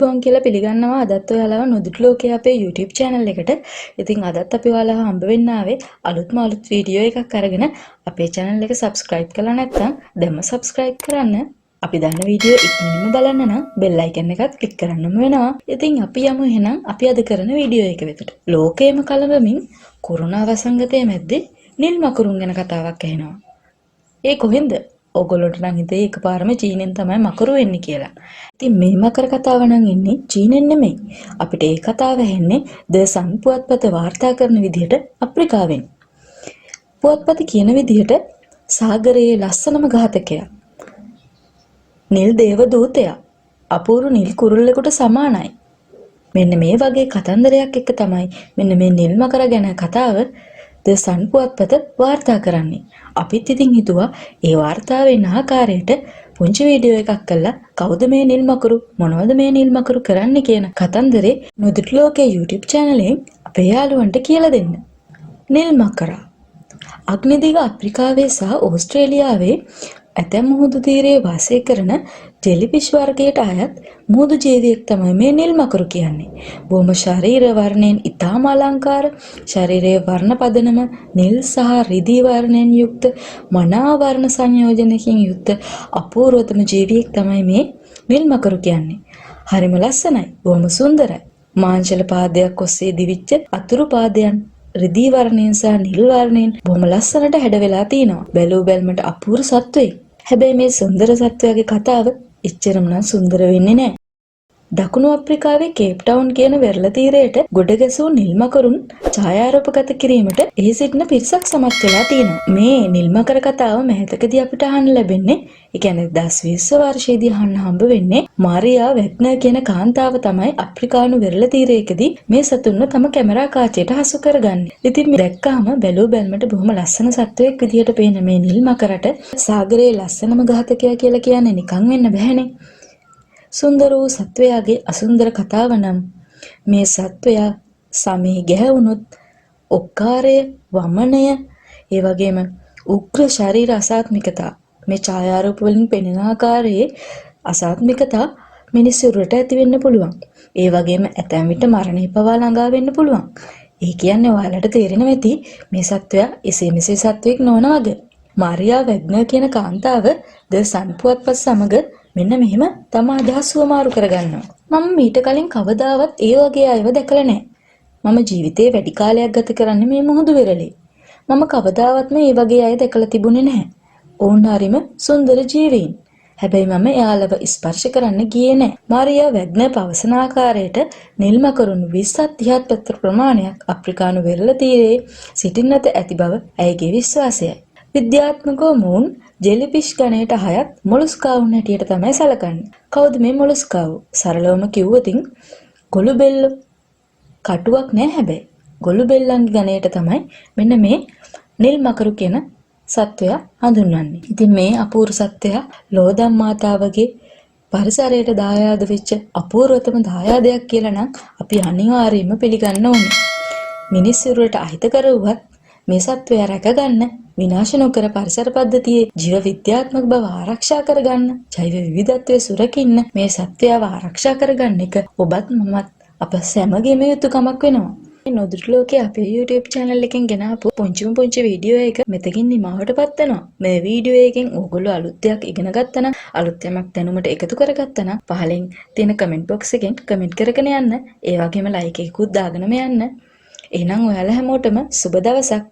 බොන් කියලා පිළිගන්නවා අදත් ඔයාලව නොදුටු ලෝකයේ අපේ YouTube channel එකට. ඉතින් අදත් අපි ඔයාලව හම්බ වෙන්න ආවේ අලුත්ම අලුත් වීඩියෝ එකක් අරගෙන. අපේ channel එක subscribe කරලා නැත්නම් දැන්ම subscribe කරන්න. අපි දාන වීඩියෝ ඉක්මනින්ම බලන්න නම් bell icon එකත් click කරන්නම වෙනවා. ඉතින් අපි යමු එහෙනම් අපි අද කරන වීඩියෝ එක වෙතට. ලෝකයේම කලබමින් කොරෝනා වසංගතයේ මැද්දේ නිල් මකරුන් ගැන කතාවක් ඇහෙනවා. ඒ කොහෙන්ද? ඔයගොල්ලන්ට නම් හිතේ එකපාරම චීනෙන් තමයි මකරු වෙන්නේ කියලා. ඉතින් මේ මකර කතාව නම් එන්නේ චීනෙන් නෙමෙයි. අපිට ඒ කතාව ඇහෙන්නේ ද සන් පුවත්පත වාර්තා කරන විදිහට අප්‍රිකාවෙන්. පුවත්පත කියන විදිහට සාගරයේ ලස්සනම ඝාතකයා. නිල් දේව දූතයා. අපූර්ව නිල් කුරුල්ලෙකුට සමානයි. මෙන්න මේ වගේ කතන්දරයක් එක්ක තමයි මෙන්න මේ නිල් මකර ගැන කතාව ද සන් පුවත්පත වාර්තා කරන්නේ. අපිත් ඉතින් හිතුවා ඒ වාර්තාවේ එන ආකාරයට පුංචි වීඩියෝ එකක් කළා කවුද මේ නිල් මකරු මොනවද මේ නිල් මකරු කරන්නේ කියන කතන්දරේ නොදුටු ලෝකයේ YouTube channel එකෙන් අපේ යාළුවන්ට කියලා දෙන්න. නිල් මකරා අග්නිදිග අප්‍රිකාවේ සහ ඕස්ට්‍රේලියාවේ ඇතැම් මුහුදු තීරයේ වාසය කරන ජෙලිෆිෂ් වර්ගයට අයත් මුහුදු ජීවියෙක් තමයි මේ නිල් මකරු කියන්නේ. බොහොම ශරීර වර්ණයෙන් ඉතාම අලංකාර, ශරීරයේ වර්ණ පදනම නිල් සහ රිදී වර්ණයෙන් යුක්ත මනා වර්ණ සංයෝජනකින් යුක්ත අපූර්වතම ජීවියෙක් තමයි මේ නිල් මකරු කියන්නේ. හරිම ලස්සනයි, බොහොම සුන්දරයි. මාංශල පාදයක් ඔස්සේ දිවිච්ච අතුරු පාදයන් රිදී වර්ණයෙන් සහ නිල් වර්ණයෙන් බොහොම ලස්සනට හැඩ වෙලා තිනවා. බැලූ බැල්මට අපූර්ව සත්වයෙක්. හැබැයි මේ සුන්දර සත්වයාගේ කතාව එච්චරම නම් සුන්දර වෙන්නේ නැහැ. දකුණු අප්‍රිකාවේ කේප් ටවුන් කියන වෙරළ තීරයට ගොඩ ගැසූ නිල් මකරුන් ඡායාරූපගත කිරීමට එහි සිටින පිරිසක් සමත් වෙලා තියෙනවා. මේ නිල් මකර කතාව මෑතකදී අපිට අහන්න ලැබෙන්නේ, ඒ කියන්නේ 2020 වර්ෂයේදී අහන්න හම්බ වෙන්නේ මාරියා වැග්නර් කියන කාන්තාව තමයි අප්‍රිකානු වෙරළ තීරයකදී මේ සතුන්ව තම කැමරා කාචයට හසු කරගන්නේ. ඉතින් මේ දැක්කාම බැලූ බැලමට බොහොම ලස්සන සත්වයෙක් විදිහට පේන මේ නිල් මකරට සාගරයේ ලස්සනම ඝාතකයා කියලා කියන්නේ නිකන් වෙන්න බෑනේ. සුන්දර වූ සත්වයාගේ අසුන්දර කතාව නම් මේ සත්වයා සමේ ගැහුණොත් ඔක්කාරය, වමනය, ඒ වගේම උග්‍ර ශරීර අසාත්මිකතා, මේ ඡායාරූප වලින් පෙනෙන ආකාරයේ අසාත්මිකතා මිනිස්සුන්ට ඇති වෙන්න පුළුවන්. ඒ වගේම ඇතැම් විට මරණය පවා ළඟා වෙන්න පුළුවන්. ඒ කියන්නේ ඔයාලට තේරෙනවා ඇති මේ සත්වයා එසේ මෙසේ සත්වෙක් නොවන වගේ. මාරියා වැග්නර් කියන කාන්තාව ද සන් පුවත්පත් සමග මෙන්න මෙහෙම තම අදහස් වමාරු කරගන්නවා. මම මීට කලින් කවදාවත් ඒ වගේ අයව දැකලා නැහැ. මම ජීවිතේ වැඩි කාලයක් ගත කරන්නේ මේ මුහුදු වෙරළේ. මම කවදාවත් මේ වගේ අය දැකලා තිබුණේ නැහැ. ඕන් හරිම සුන්දර ජීවීන්. හැබැයි මම එයාලව ස්පර්ශ කරන්න ගියේ නැහැ. මාරියා වැග්නර් පවසන ආකාරයට නිල් මකරුන් 20-30 පත්‍ර ප්‍රමාණයක් අප්‍රිකානු වෙරළ තීරයේ සිටින්නට ඇති බව ඇයගේ විශ්වාසයයි. විද්‍යාත්මකව මොවුන් ජෙලිෆිෂ් ගණයට අයත් මොලුස්කාවුන් හැටියට තමයි සැලකන්නේ. කවුද මේ මොලුස්කාවෝ? සරලවම කිව්වොතින් ගොළු බෙල්ල කටුවක් නෑ. හැබැයි ගොළු බෙල්ලන්ගේ ගණයට තමයි මෙන්න මේ නිල් මකරු කියන සත්වයා හඳුන්වන්නේ. ඉතින් මේ අපූර්ව සත්වයා ලෝදම් මාතාවගේ පරිසරයට දායාද වෙච්ච අපූර්වතම දායාදයක් කියලා නම් අපි අනිවාර්යයෙන්ම පිළිගන්න ඕනේ. මිනිස්සුන්ට අහිතකර වුවත් මේ සත්වයා රැකගන්න, විනාශ නොකර පරිසර පද්ධතියේ ජීව විද්‍යාත්මක බව ආරක්ෂා කරගන්න, ජෛව විවිධත්වයේ සුරකින්න මේ සත්වයාව ආරක්ෂා කරගන්න එක ඔබත් මමත් අප සැමගේම යුතුකමක් වෙනවා. මේ නොදුටු ලෝකයේ අපේ YouTube channel එකෙන් ගෙනාපු පුංචි වීඩියෝ එක මෙතකින් නිමාවටපත් වෙනවා. මේ වීඩියෝ එකෙන් ඕගොල්ලෝ අලුත් දෙයක් ඉගෙන ගත්තා නම්, අලුත් යමක් දැනුමට එකතු කරගත්තා නම් පහලින් තියෙන කමෙන්ට් බොක්ස් එකෙන් කමෙන්ට් කරගෙන යන්න. ඒ වගේම ලයික් එකකුත් දාගෙනම යන්න. එහෙනම් ඔයාලා හැමෝටම සුබ දවසක්.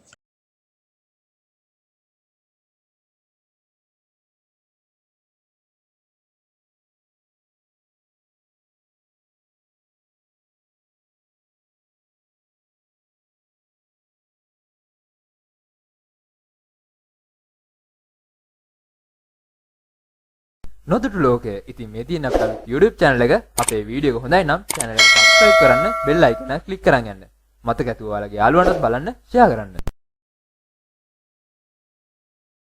නොදුටු ලෝකය. ඉතින් මේ තියෙන අපේ YouTube channel එක අපේ වීඩියෝ එක හොඳයි නම් channel එක subscribe කරන්න, bell icon එක click කරන් යන්න. මතක ඇතුව ඔයාලගේ යාළුවන්ටත් බලන්න, share කරන්න.